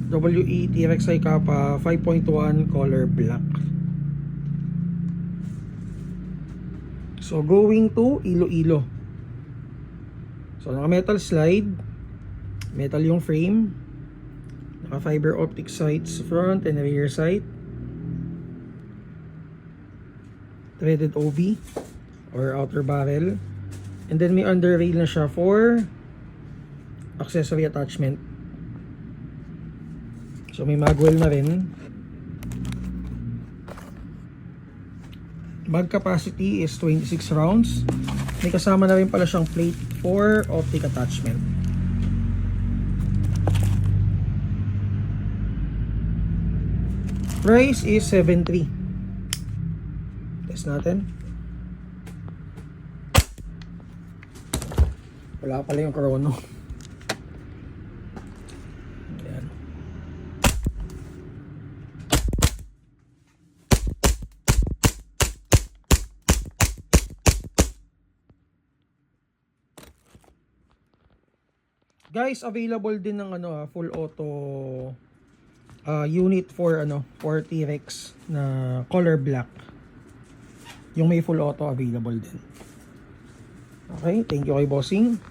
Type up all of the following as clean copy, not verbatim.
WE TRXI Kappa 5.1 color black. So going to Iloilo. So naka metal slide, metal yung frame, naka fiber optic sights front and rear sight, threaded OB or outer barrel, and then may under rail na siya for accessory attachment. So may magwell na rin. Mag capacity is 26 rounds. May kasama na rin pala siyang plate for optic attachment. Price is 7.3. Test natin. Wala pala yung chrono. Ayan. Guys, available din ng full auto unit for for T-Rex na color black. Yung may full auto available din. Okay, thank you kay Bossing.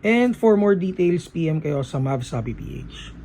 And for more details, PM kayo sa Mavsabi PH.